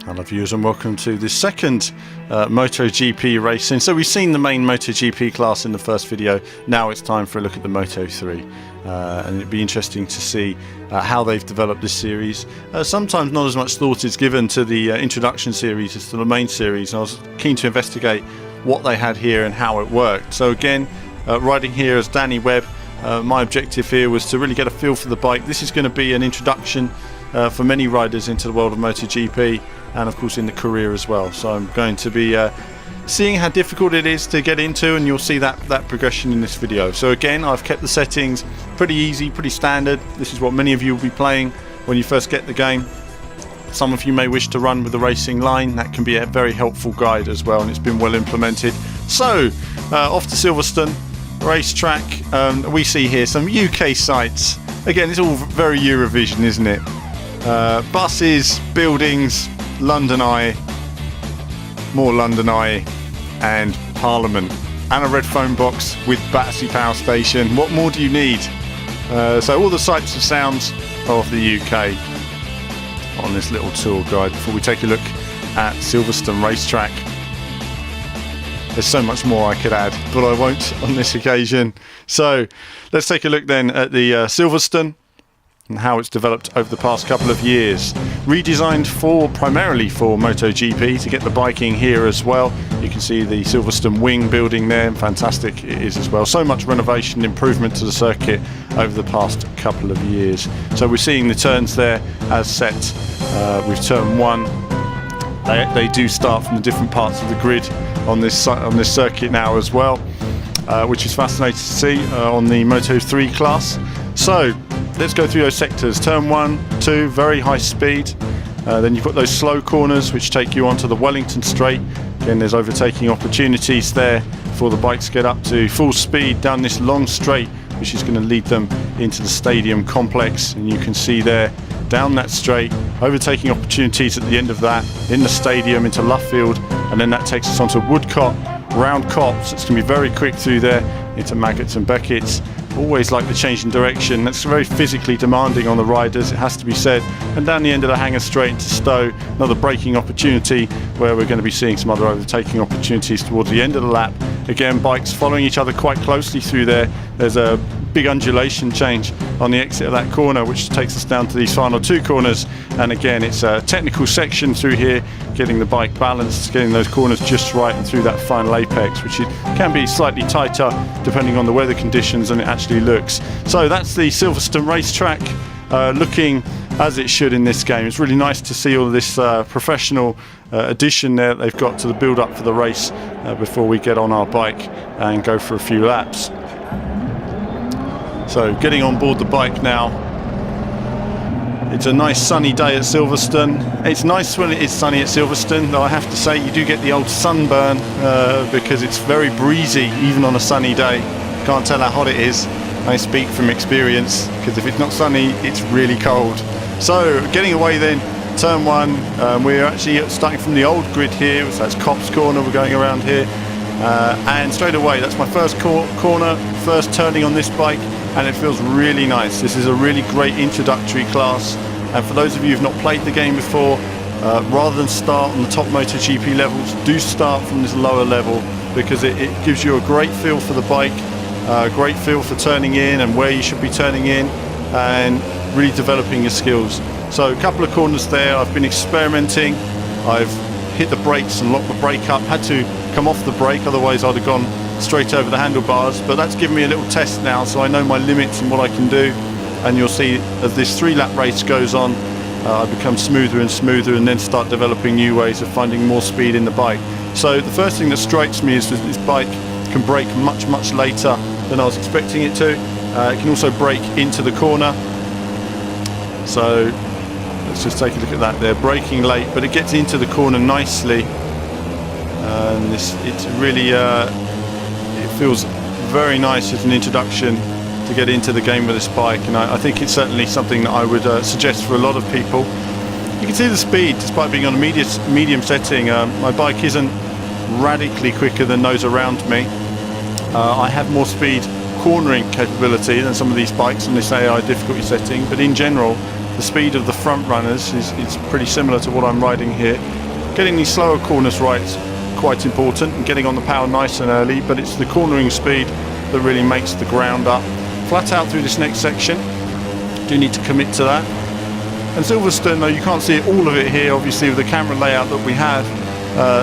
Hello viewers and welcome to the second MotoGP racing. So we've seen the main MotoGP class in the first video. Now it's time for a look at the Moto3. And it'd be interesting to see how they've developed this series. Sometimes not as much thought is given to the introduction series as to the main series. And I was keen to investigate what they had here and how it worked. So again, riding here as Danny Webb, my objective here was to really get a feel for the bike. This is going to be an introduction for many riders into the world of MotoGP, and of course in the career as well. So I'm going to be seeing how difficult it is to get into, and you'll see that progression in this video. So again, I've kept the settings pretty easy, pretty standard. This is what many of you will be playing when you first get the game. Some of you may wish to run with the racing line. That can be a very helpful guide as well, and it's been well implemented. So off to Silverstone racetrack. We see here some UK sites. Again, it's all very Eurovision, isn't it? Buses, buildings, London Eye, more London Eye, and Parliament, and a red phone box with Battersea Power Station. What more do you need? So all the sights and sounds of the UK on this little tour guide before we take a look at Silverstone racetrack. There's so much more I could add, but I won't on this occasion. So let's take a look then at the Silverstone and how it's developed over the past couple of years. Redesigned primarily for MotoGP to get the biking here as well. You can see the Silverstone wing building there, and fantastic it is as well. So much renovation, improvement to the circuit over the past couple of years. So we're seeing the turns there as set with turn 1. They do start from the different parts of the grid on this circuit now as well, which is fascinating to see on the Moto3 class. So let's go through those sectors. Turn 1, 2, very high speed. Then you've got those slow corners which take you onto the Wellington Straight. Again, there's overtaking opportunities there before the bikes get up to full speed down this long straight, which is going to lead them into the stadium complex. And you can see there, down that straight, overtaking opportunities at the end of that, in the stadium, into Luffield, and then that takes us onto Woodcott, round Copse. It's going to be very quick through there, into Maggots and Beckett's. Always like the change in direction. That's very physically demanding on the riders, it has to be said. And down the end of the hanger straight into Stowe, another braking opportunity where we're going to be seeing some other overtaking opportunities towards the end of the lap. Again, bikes following each other quite closely through there. There's a big undulation change on the exit of that corner, which takes us down to these final 2 corners. And again, it's a technical section through here, getting the bike balanced, getting those corners just right, and through that final apex, which can be slightly tighter depending on the weather conditions than it actually looks. So that's the Silverstone racetrack looking as it should in this game. It's really nice to see all of this professional addition there that they've got to the build up for the race before we get on our bike and go for a few laps. So getting on board the bike now. It's a nice sunny day at Silverstone. It's nice when it is sunny at Silverstone, though I have to say you do get the old sunburn because it's very breezy even on a sunny day. Can't tell how hot it is. I speak from experience, because if it's not sunny it's really cold. So getting away then, turn 1, we're actually starting from the old grid here, so that's Copse Corner, we're going around here, and straight away that's my first corner, first turning on this bike, and it feels really nice. This is a really great introductory class, and for those of you who've not played the game before, rather than start on the top MotoGP levels, do start from this lower level, because it gives you a great feel for the bike, a great feel for turning in and where you should be turning in, and really developing your skills. So a couple of corners there, I've been experimenting. I've hit the brakes and locked the brake up, had to come off the brake, otherwise I'd have gone straight over the handlebars, but that's given me a little test now, so I know my limits and what I can do. And you'll see as this 3-lap race goes on, I become smoother and smoother, and then start developing new ways of finding more speed in the bike. So the first thing that strikes me is that this bike can brake much later than I was expecting it to. It can also brake into the corner. So let's just take a look at that there, braking late, but it gets into the corner nicely. And it's really it feels very nice as an introduction to get into the game with this bike, and I think it's certainly something that I would suggest for a lot of people. You can see the speed, despite being on a medium setting. My bike isn't radically quicker than those around me. I have more speed cornering capability than some of these bikes on this AI difficulty setting, but in general the speed of the front runners is pretty similar to what I'm riding here. Getting these slower corners right is quite important, and getting on the power nice and early, but it's the cornering speed that really makes the ground up. Flat out through this next section, do need to commit to that. And Silverstone, though you can't see all of it here, obviously with the camera layout that we have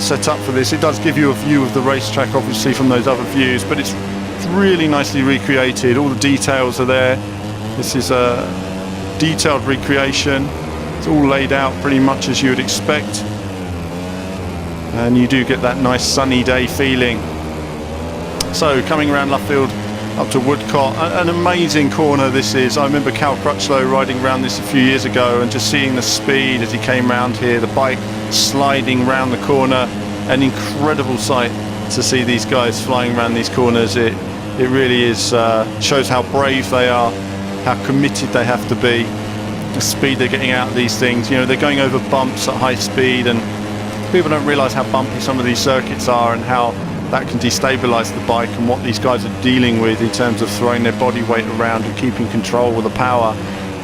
set up for this, it does give you a view of the racetrack obviously from those other views, but it's really nicely recreated. All the details are there. This is a detailed recreation. It's all laid out pretty much as you would expect, and you do get that nice sunny day feeling. So coming around Luffield up to Woodcott, an amazing corner this is. I remember Cal Crutchlow riding around this a few years ago and just seeing the speed as he came round here, the bike sliding round the corner. An incredible sight to see these guys flying around these corners. It really is, shows how brave they are, how committed they have to be, the speed they're getting out of these things. You know, they're going over bumps at high speed, and people don't realise how bumpy some of these circuits are and how that can destabilise the bike, and what these guys are dealing with in terms of throwing their body weight around and keeping control with the power.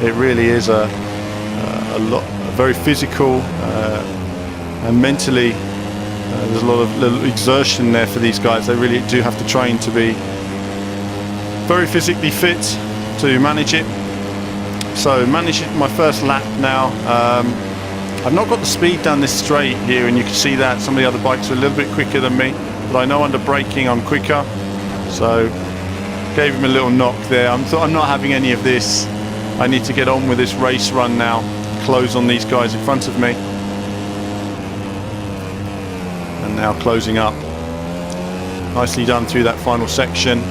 It really is a very physical and mentally there's a lot of little exertion there for these guys. They really do have to train to be very physically fit to manage it. So managing my first lap now. I've not got the speed down this straight here, and you can see that some of the other bikes are a little bit quicker than me, but I know under braking I'm quicker, so gave him a little knock there. I'm not having any of this. I need to get on with this race run now, close on these guys in front of me. And now closing up. Nicely done through that final section.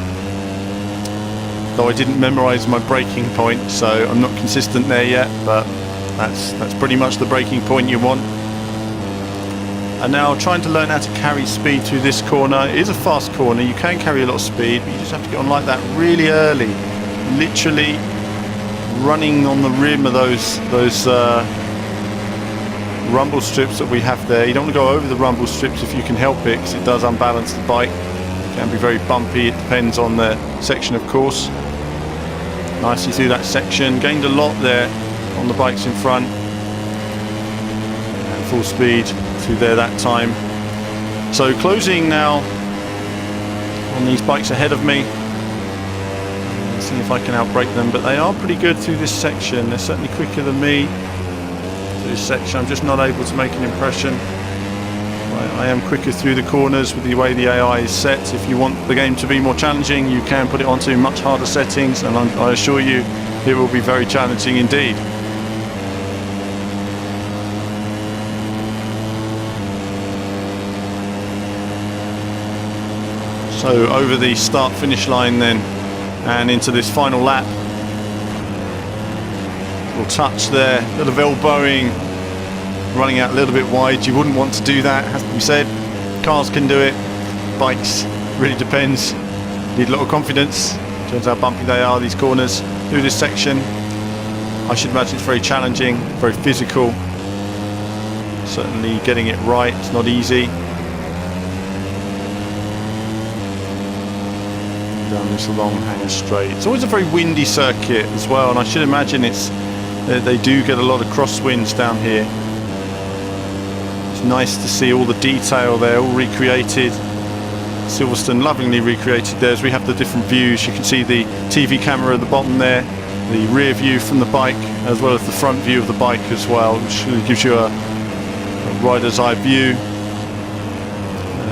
Though I didn't memorise my braking point, so I'm not consistent there yet, but that's pretty much the braking point you want. And now trying to learn how to carry speed through this corner. It is a fast corner, you can carry a lot of speed, but you just have to get on like that really early, literally running on the rim of those rumble strips that we have there. You don't want to go over the rumble strips if you can help it, because it does unbalance the bike. It can be very bumpy, it depends on the section of course. Nicely through that section, gained a lot there on the bikes in front, and full speed through there that time. So closing now on these bikes ahead of me. Let's see if I can outbrake them, but they are pretty good through this section. They're certainly quicker than me through this section. I'm just not able to make an impression. I am quicker through the corners with the way the AI is set. If you want the game to be more challenging, you can put it onto much harder settings, and I assure you it will be very challenging indeed. So over the start finish line then, and into this final lap. Little touch there, a little elbowing, running out a little bit wide. You wouldn't want to do that, has to be said. Cars can do it, bikes, really depends. Need a lot of confidence. Depends how bumpy they are, these corners. Through this section, I should imagine it's very challenging, very physical. Certainly getting it right, it's not easy. Down this long hanger straight. It's always a very windy circuit as well, and I should imagine they do get a lot of crosswinds down here. It's nice to see all the detail there, all recreated. Silverstone lovingly recreated there. As we have the different views, you can see the TV camera at the bottom there, the rear view from the bike, as well as the front view of the bike as well, which really gives you a rider's eye view.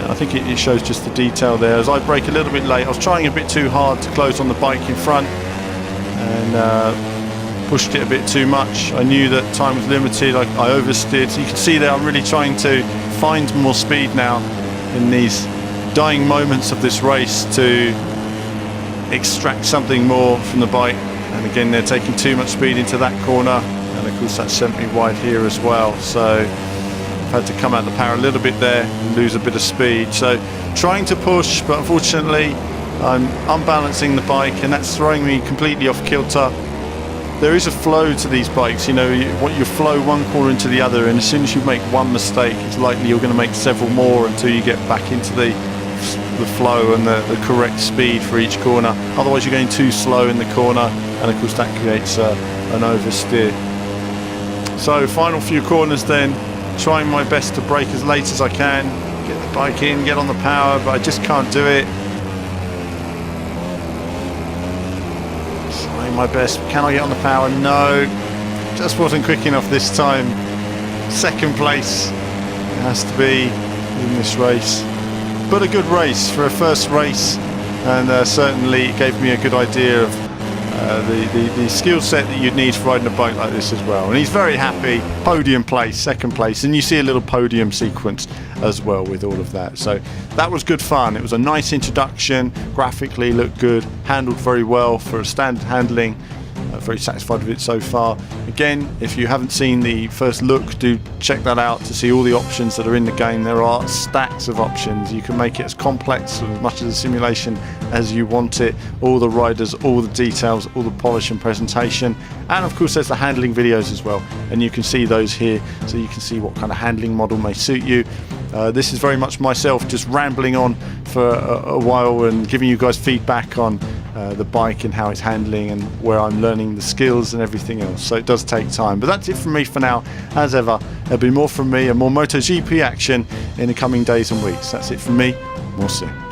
I think it shows just the detail there. As I brake a little bit late, I was trying a bit too hard to close on the bike in front, and pushed it a bit too much. I knew that time was limited, I oversteered. So you can see there I'm really trying to find more speed now in these dying moments of this race to extract something more from the bike. And again, they're taking too much speed into that corner, and of course that sent me wide here as well. So had to come out the power a little bit there and lose a bit of speed. So trying to push, but unfortunately I'm unbalancing the bike, and that's throwing me completely off kilter. There is a flow to these bikes, you know, you flow one corner into the other, and as soon as you make one mistake, it's likely you're going to make several more until you get back into the flow and the correct speed for each corner. Otherwise you're going too slow in the corner, and of course that creates an oversteer. So final few corners then, trying my best to brake as late as I can, get the bike in, get on the power, but I just can't do it. Trying my best, can I get on the power? No, just wasn't quick enough this time. Second place it has to be in this race, but a good race for a first race, and certainly it gave me a good idea of the skill set that you'd need for riding a bike like this as well. And he's very happy. Podium place, second place, and you see a little podium sequence as well with all of that. So that was good fun. It was a nice introduction, graphically looked good, handled very well for a standard handling. Very satisfied with it so far. Again, if you haven't seen the first look, do check that out to see all the options that are in the game. There are stacks of options. You can make it as complex, as much as a simulation as you want it. All the riders, all the details, all the polish and presentation. And of course there's the handling videos as well, and you can see those here, so you can see what kind of handling model may suit you. This is very much myself just rambling on for a while and giving you guys feedback on the bike and how it's handling and where I'm learning the skills and everything else. So it does take time, but that's it from me for now. As ever, there'll be more from me and more MotoGP action in the coming days and weeks. That's it from me. More soon.